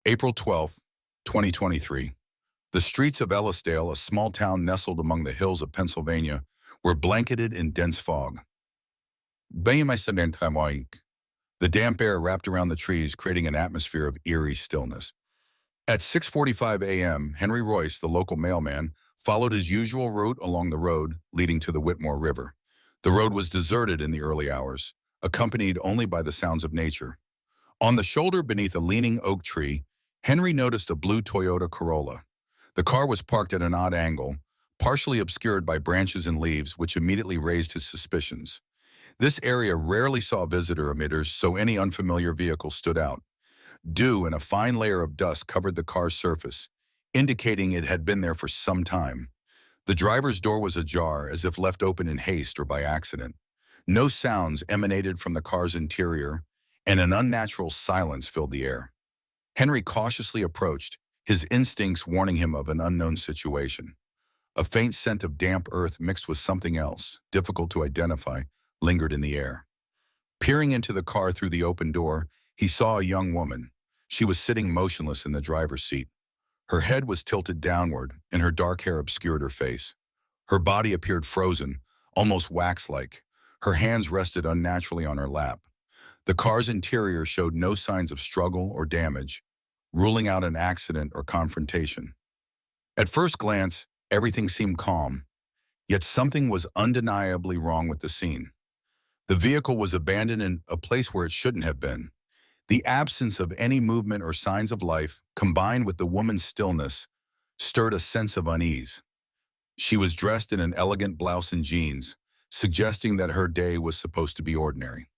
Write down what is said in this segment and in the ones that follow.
April 12th, 2023. The streets of Ellisdale, a small town nestled among the hills of Pennsylvania, were blanketed in dense fog. The damp air wrapped around the trees, creating an atmosphere of eerie stillness. At 6:45 a.m., Henry Royce, the local mailman, followed his usual route along the road leading to the Whitmore River. The road was deserted in the early hours, accompanied only by the sounds of nature. On the shoulder beneath a leaning oak tree, Henry noticed a blue Toyota Corolla. The car was parked at an odd angle, partially obscured by branches and leaves, which immediately raised his suspicions. This area rarely saw visitor emitters, so any unfamiliar vehicle stood out. Dew and a fine layer of dust covered the car's surface, indicating it had been there for some time. The driver's door was ajar, as if left open in haste or by accident. No sounds emanated from the car's interior, and an unnatural silence filled the air. Henry cautiously approached, his instincts warning him of an unknown situation. A faint scent of damp earth mixed with something else, difficult to identify, lingered in the air. Peering into the car through the open door, he saw a young woman. She was sitting motionless in the driver's seat. Her head was tilted downward, and her dark hair obscured her face. Her body appeared frozen, almost wax-like. Her hands rested unnaturally on her lap. The car's interior showed no signs of struggle or damage, ruling out an accident or confrontation. At first glance, everything seemed calm, yet something was undeniably wrong with the scene. The vehicle was abandoned in a place where it shouldn't have been. The absence of any movement or signs of life, combined with the woman's stillness, stirred a sense of unease. She was dressed in an elegant blouse and jeans, suggesting that her day was supposed to be ordinary.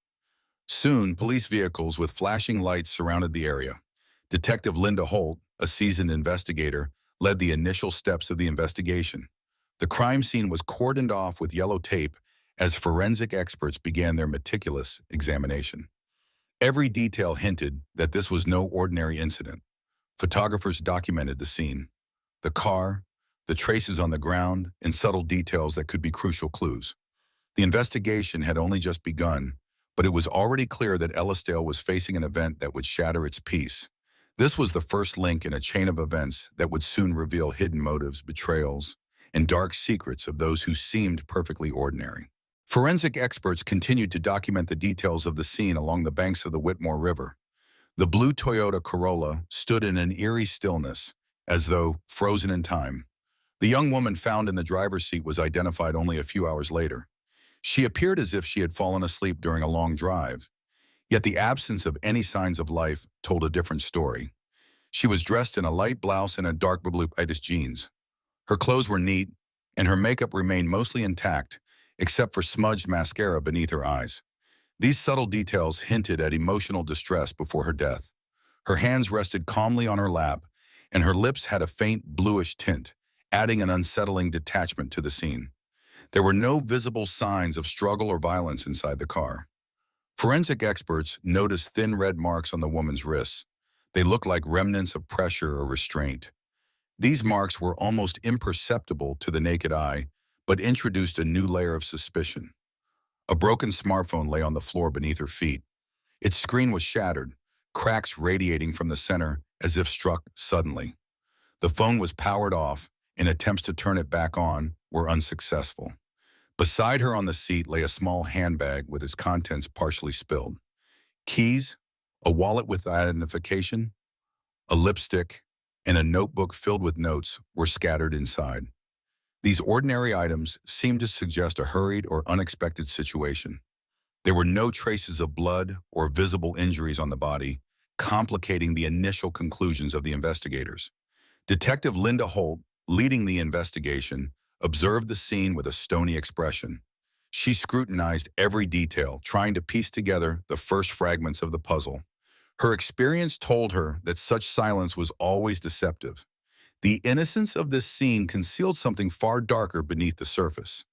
Soon, police vehicles with flashing lights surrounded the area. Detective Linda Holt, a seasoned investigator, led the initial steps of the investigation. The crime scene was cordoned off with yellow tape as forensic experts began their meticulous examination. Every detail hinted that this was no ordinary incident. Photographers documented the scene, the car, the traces on the ground, and subtle details that could be crucial clues. The investigation had only just begun, but it was already clear that Ellisdale was facing an event that would shatter its peace. This was the first link in a chain of events that would soon reveal hidden motives, betrayals, and dark secrets of those who seemed perfectly ordinary. Forensic experts continued to document the details of the scene along the banks of the Whitmore River. The blue Toyota Corolla stood in an eerie stillness, as though frozen in time. The young woman found in the driver's seat was identified only a few hours later. She appeared as if she had fallen asleep during a long drive, yet the absence of any signs of life told a different story. She was dressed in a light blouse and a dark blue jeans. Her clothes were neat, and her makeup remained mostly intact, except for smudged mascara beneath her eyes. These subtle details hinted at emotional distress before her death. Her hands rested calmly on her lap, and her lips had a faint bluish tint, adding an unsettling detachment to the scene. There were no visible signs of struggle or violence inside the car. Forensic experts noticed thin red marks on the woman's wrists. They looked like remnants of pressure or restraint. These marks were almost imperceptible to the naked eye, but introduced a new layer of suspicion. A broken smartphone lay on the floor beneath her feet. Its screen was shattered, cracks radiating from the center as if struck suddenly. The phone was powered off, and attempts to turn it back on were unsuccessful. Beside her on the seat lay a small handbag with its contents partially spilled. Keys, a wallet with identification, a lipstick, and a notebook filled with notes were scattered inside. These ordinary items seemed to suggest a hurried or unexpected situation. There were no traces of blood or visible injuries on the body, complicating the initial conclusions of the investigators. Detective Linda Holt, leading the investigation, observed the scene with a stony expression. She scrutinized every detail, trying to piece together the first fragments of the puzzle. Her experience told her that such silence was always deceptive. The innocence of this scene concealed something far darker beneath the surface.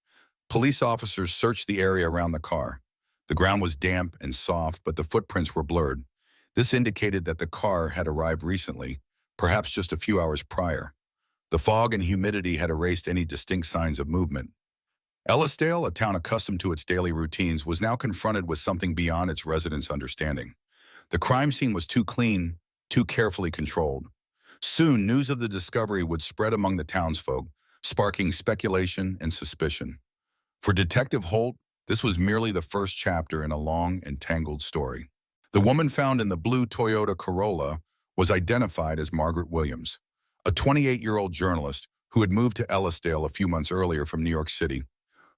Police officers searched the area around the car. The ground was damp and soft, but the footprints were blurred. This indicated that the car had arrived recently, perhaps just a few hours prior. The fog and humidity had erased any distinct signs of movement. Ellisdale, a town accustomed to its daily routines, was now confronted with something beyond its residents' understanding. The crime scene was too clean, too carefully controlled. Soon, news of the discovery would spread among the townsfolk, sparking speculation and suspicion. For Detective Holt, this was merely the first chapter in a long and tangled story. The woman found in the blue Toyota Corolla was identified as Margaret Williams, a 28-year-old journalist who had moved to Ellisdale a few months earlier from New York City.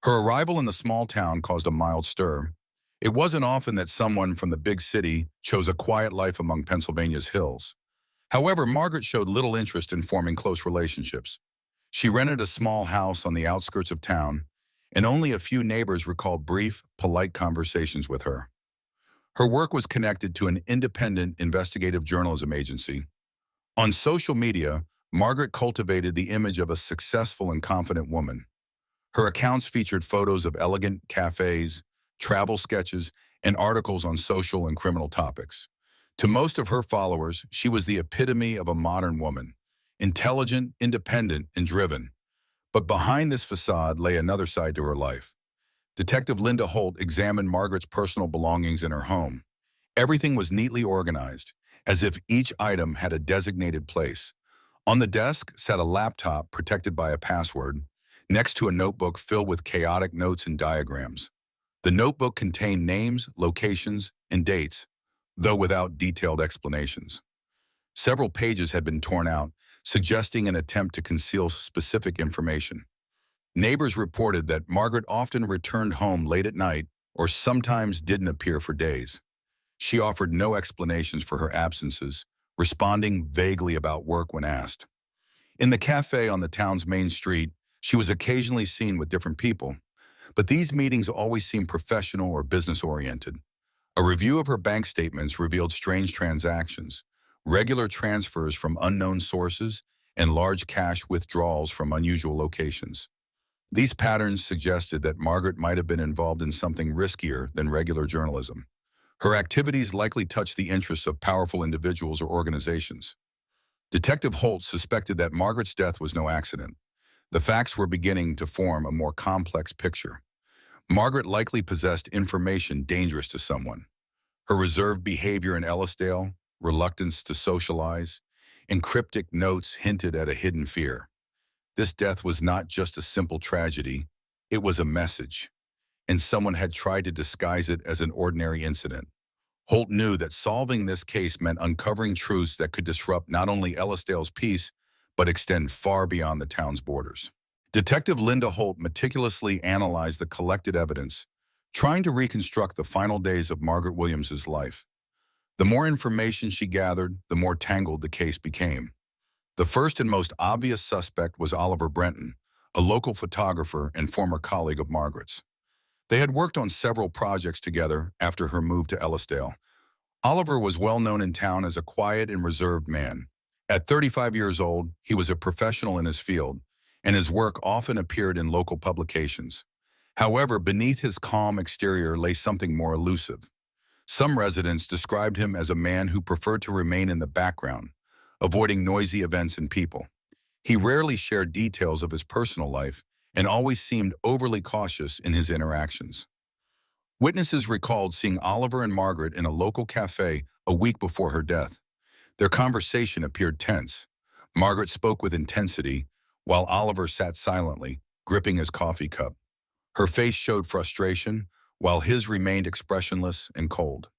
Her arrival in the small town caused a mild stir. It wasn't often that someone from the big city chose a quiet life among Pennsylvania's hills. However, Margaret showed little interest in forming close relationships. She rented a small house on the outskirts of town, and only a few neighbors recalled brief, polite conversations with her. Her work was connected to an independent investigative journalism agency. On social media, Margaret cultivated the image of a successful and confident woman. Her accounts featured photos of elegant cafes, travel sketches, and articles on social and criminal topics. To most of her followers, she was the epitome of a modern woman, intelligent, independent, and driven. But behind this facade lay another side to her life. Detective Linda Holt examined Margaret's personal belongings in her home. Everything was neatly organized, as if each item had a designated place. On the desk sat a laptop protected by a password, next to a notebook filled with chaotic notes and diagrams. The notebook contained names, locations, and dates, though without detailed explanations. Several pages had been torn out, suggesting an attempt to conceal specific information. Neighbors reported that Margaret often returned home late at night or sometimes didn't appear for days. She offered no explanations for her absences, responding vaguely about work when asked. In the cafe on the town's main street, she was occasionally seen with different people, but these meetings always seemed professional or business-oriented. A review of her bank statements revealed strange transactions, regular transfers from unknown sources, and large cash withdrawals from unusual locations. These patterns suggested that Margaret might have been involved in something riskier than regular journalism. Her activities likely touched the interests of powerful individuals or organizations. Detective Holt suspected that Margaret's death was no accident. The facts were beginning to form a more complex picture. Margaret likely possessed information dangerous to someone. Her reserved behavior in Ellisdale, reluctance to socialize, and cryptic notes hinted at a hidden fear. This death was not just a simple tragedy, it was a message, and someone had tried to disguise it as an ordinary incident. Holt knew that solving this case meant uncovering truths that could disrupt not only Ellisdale's peace, but extend far beyond the town's borders. Detective Linda Holt meticulously analyzed the collected evidence, trying to reconstruct the final days of Margaret Williams's life. The more information she gathered, the more tangled the case became. The first and most obvious suspect was Oliver Brenton, a local photographer and former colleague of Margaret's. They had worked on several projects together after her move to Ellisdale. Oliver was well known in town as a quiet and reserved man. At 35 years old, he was a professional in his field, and his work often appeared in local publications. However, beneath his calm exterior lay something more elusive. Some residents described him as a man who preferred to remain in the background, avoiding noisy events and people. He rarely shared details of his personal life and always seemed overly cautious in his interactions. Witnesses recalled seeing Oliver and Margaret in a local cafe a week before her death. Their conversation appeared tense. Margaret spoke with intensity, while Oliver sat silently, gripping his coffee cup. Her face showed frustration, while his remained expressionless and cold.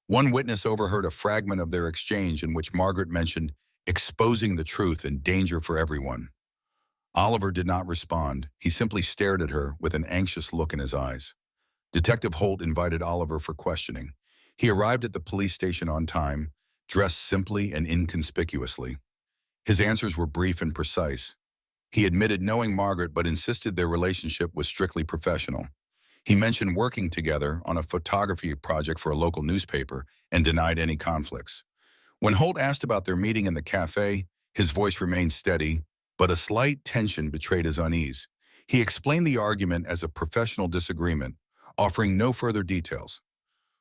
One witness overheard a fragment of their exchange in which Margaret mentioned exposing the truth and danger for everyone. Oliver did not respond. He simply stared at her with an anxious look in his eyes. Detective Holt invited Oliver for questioning. He arrived at the police station on time, dressed simply and inconspicuously. His answers were brief and precise. He admitted knowing Margaret but insisted their relationship was strictly professional. He mentioned working together on a photography project for a local newspaper and denied any conflicts. When Holt asked about their meeting in the cafe, his voice remained steady, but a slight tension betrayed his unease. He explained the argument as a professional disagreement, offering no further details.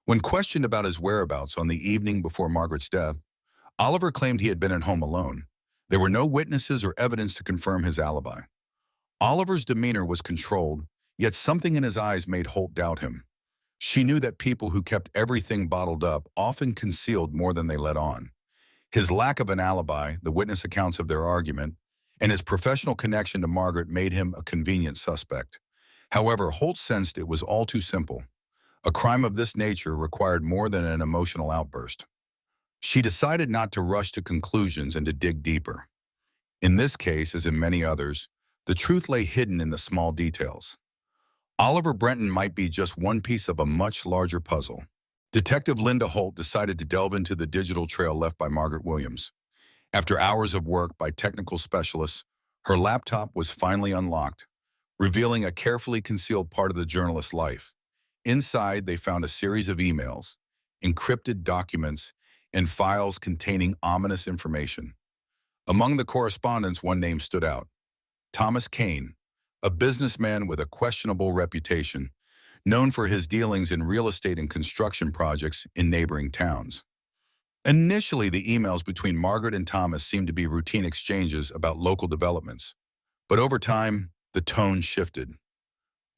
When questioned about his whereabouts on the evening before Margaret's death, Oliver claimed he had been at home alone. There were no witnesses or evidence to confirm his alibi. Oliver's demeanor was controlled, yet something in his eyes made Holt doubt him. She knew that people who kept everything bottled up often concealed more than they let on. His lack of an alibi, the witness accounts of their argument, and his professional connection to Margaret made him a convenient suspect. However, Holt sensed it was all too simple. A crime of this nature required more than an emotional outburst. She decided not to rush to conclusions and to dig deeper. In this case, as in many others, the truth lay hidden in the small details. Oliver Brenton might be just one piece of a much larger puzzle. Detective Linda Holt decided to delve into the digital trail left by Margaret Williams. After hours of work by technical specialists, her laptop was finally unlocked, revealing a carefully concealed part of the journalist's life. Inside, they found a series of emails, encrypted documents, and files containing ominous information. Among the correspondence, one name stood out: Thomas Kane, a businessman with a questionable reputation, known for his dealings in real estate and construction projects in neighboring towns. Initially, the emails between Margaret and Thomas seemed to be routine exchanges about local developments, but over time, the tone shifted.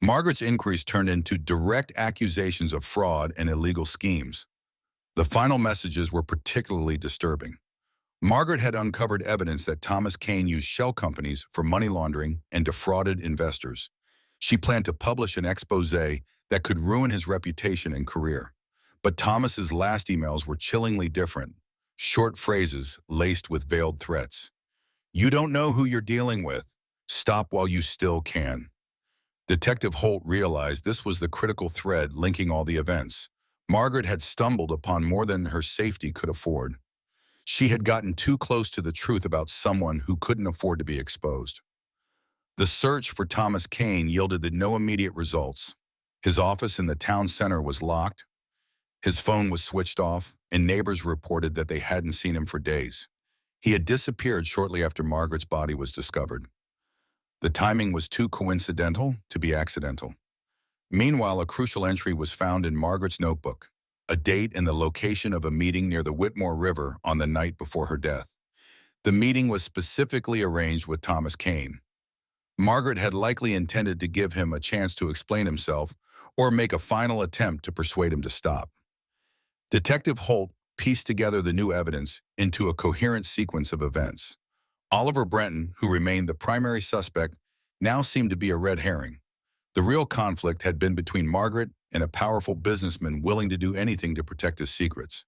Margaret's inquiries turned into direct accusations of fraud and illegal schemes. The final messages were particularly disturbing. Margaret had uncovered evidence that Thomas Kane used shell companies for money laundering and defrauded investors. She planned to publish an expose that could ruin his reputation and career. But Thomas's last emails were chillingly different. Short phrases laced with veiled threats. "You don't know who you're dealing with. Stop while you still can." Detective Holt realized this was the critical thread linking all the events. Margaret had stumbled upon more than her safety could afford. She had gotten too close to the truth about someone who couldn't afford to be exposed. The search for Thomas Kane yielded no immediate results. His office in the town center was locked, his phone was switched off, and neighbors reported that they hadn't seen him for days. He had disappeared shortly after Margaret's body was discovered. The timing was too coincidental to be accidental. Meanwhile, a crucial entry was found in Margaret's notebook, a date and the location of a meeting near the Whitmore River on the night before her death. The meeting was specifically arranged with Thomas Kane. Margaret had likely intended to give him a chance to explain himself or make a final attempt to persuade him to stop. Detective Holt pieced together the new evidence into a coherent sequence of events. Oliver Brenton, who remained the primary suspect, now seemed to be a red herring. The real conflict had been between Margaret and a powerful businessman willing to do anything to protect his secrets.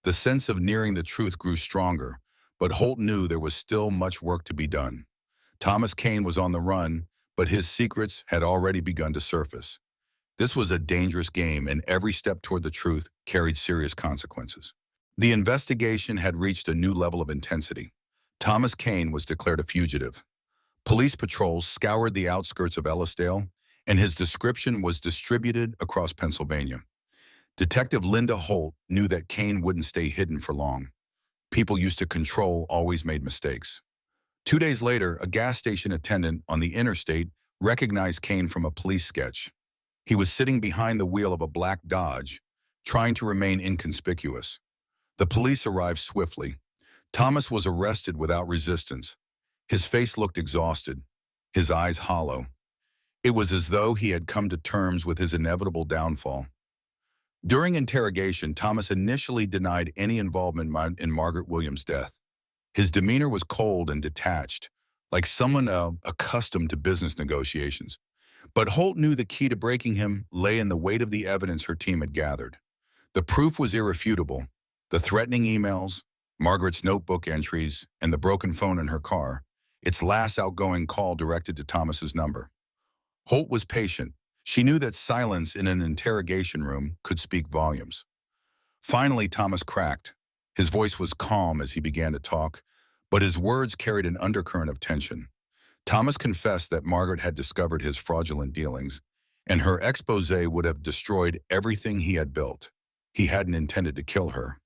The sense of nearing the truth grew stronger, but Holt knew there was still much work to be done. Thomas Kane was on the run, but his secrets had already begun to surface. This was a dangerous game, and every step toward the truth carried serious consequences. The investigation had reached a new level of intensity. Thomas Kane was declared a fugitive. Police patrols scoured the outskirts of Ellisdale, and his description was distributed across Pennsylvania. Detective Linda Holt knew that Kane wouldn't stay hidden for long. People used to control always made mistakes. 2 days later, a gas station attendant on the interstate recognized Kane from a police sketch. He was sitting behind the wheel of a black Dodge, trying to remain inconspicuous. The police arrived swiftly. Thomas was arrested without resistance. His face looked exhausted, his eyes hollow. It was as though he had come to terms with his inevitable downfall. During interrogation, Thomas initially denied any involvement in Margaret Williams' death. His demeanor was cold and detached, like someone accustomed to business negotiations. But Holt knew the key to breaking him lay in the weight of the evidence her team had gathered. The proof was irrefutable. The threatening emails, Margaret's notebook entries, and the broken phone in her car, its last outgoing call directed to Thomas's number. Holt was patient. She knew that silence in an interrogation room could speak volumes. Finally, Thomas cracked. His voice was calm as he began to talk, but his words carried an undercurrent of tension. Thomas confessed that Margaret had discovered his fraudulent dealings, and her expose would have destroyed everything he had built. He hadn't intended to kill her.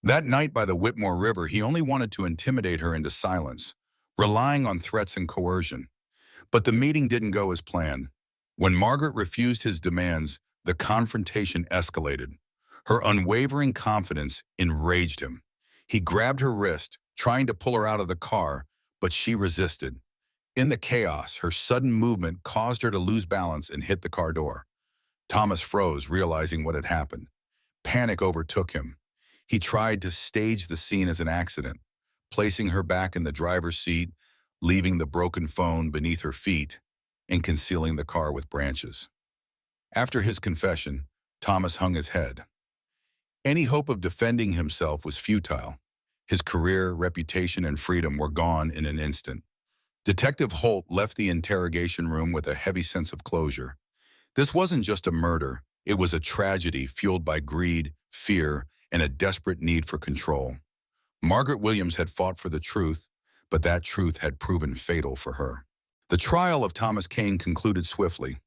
That night by the Whitmore River, he only wanted to intimidate her into silence, relying on threats and coercion. But the meeting didn't go as planned. When Margaret refused his demands, the confrontation escalated. Her unwavering confidence enraged him. He grabbed her wrist, trying to pull her out of the car, but she resisted. In the chaos, her sudden movement caused her to lose balance and hit the car door. Thomas froze, realizing what had happened. Panic overtook him. He tried to stage the scene as an accident, placing her back in the driver's seat, leaving the broken phone beneath her feet, and concealing the car with branches. After his confession, Thomas hung his head. Any hope of defending himself was futile. His career, reputation, and freedom were gone in an instant. Detective Holt left the interrogation room with a heavy sense of closure. This wasn't just a murder, it was a tragedy fueled by greed, fear, and a desperate need for control. Margaret Williams had fought for the truth, but that truth had proven fatal for her. The trial of Thomas Kane concluded swiftly.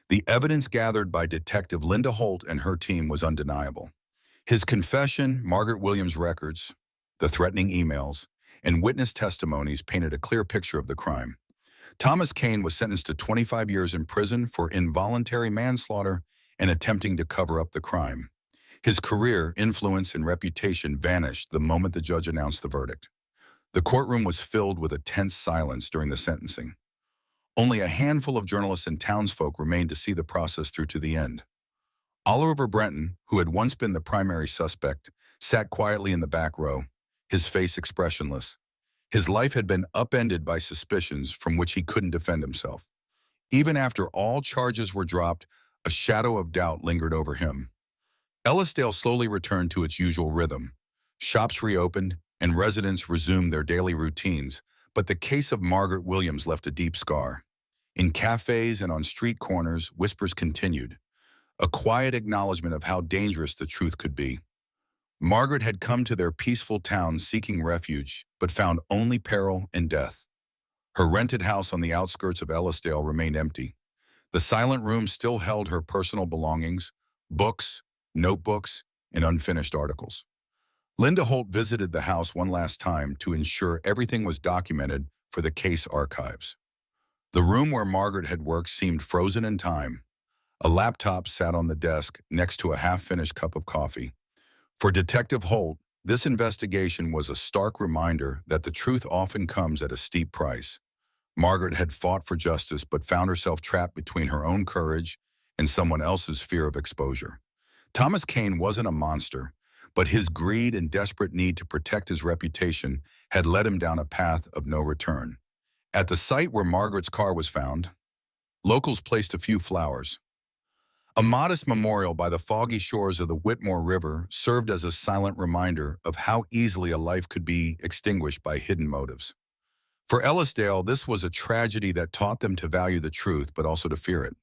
The evidence gathered by Detective Linda Holt and her team was undeniable. His confession, Margaret Williams' records, the threatening emails, and witness testimonies painted a clear picture of the crime. Thomas Kane was sentenced to 25 years in prison for involuntary manslaughter and attempting to cover up the crime. His career, influence, and reputation vanished the moment the judge announced the verdict. The courtroom was filled with a tense silence during the sentencing. Only a handful of journalists and townsfolk remained to see the process through to the end. Oliver Brenton, who had once been the primary suspect, sat quietly in the back row, his face expressionless. His life had been upended by suspicions from which he couldn't defend himself. Even after all charges were dropped, a shadow of doubt lingered over him. Ellisdale slowly returned to its usual rhythm. Shops reopened, and residents resumed their daily routines, but the case of Margaret Williams left a deep scar. In cafes and on street corners, whispers continued, a quiet acknowledgement of how dangerous the truth could be. Margaret had come to their peaceful town seeking refuge, but found only peril and death. Her rented house on the outskirts of Ellisdale remained empty. The silent room still held her personal belongings, books, notebooks, and unfinished articles. Linda Holt visited the house one last time to ensure everything was documented for the case archives. The room where Margaret had worked seemed frozen in time. A laptop sat on the desk next to a half-finished cup of coffee. For Detective Holt, this investigation was a stark reminder that the truth often comes at a steep price. Margaret had fought for justice but found herself trapped between her own courage and someone else's fear of exposure. Thomas Kane wasn't a monster, but his greed and desperate need to protect his reputation had led him down a path of no return. At the site where Margaret's car was found, locals placed a few flowers. A modest memorial by the foggy shores of the Whitmore River served as a silent reminder of how easily a life could be extinguished by hidden motives. For Ellisdale, this was a tragedy that taught them to value the truth but also to fear it.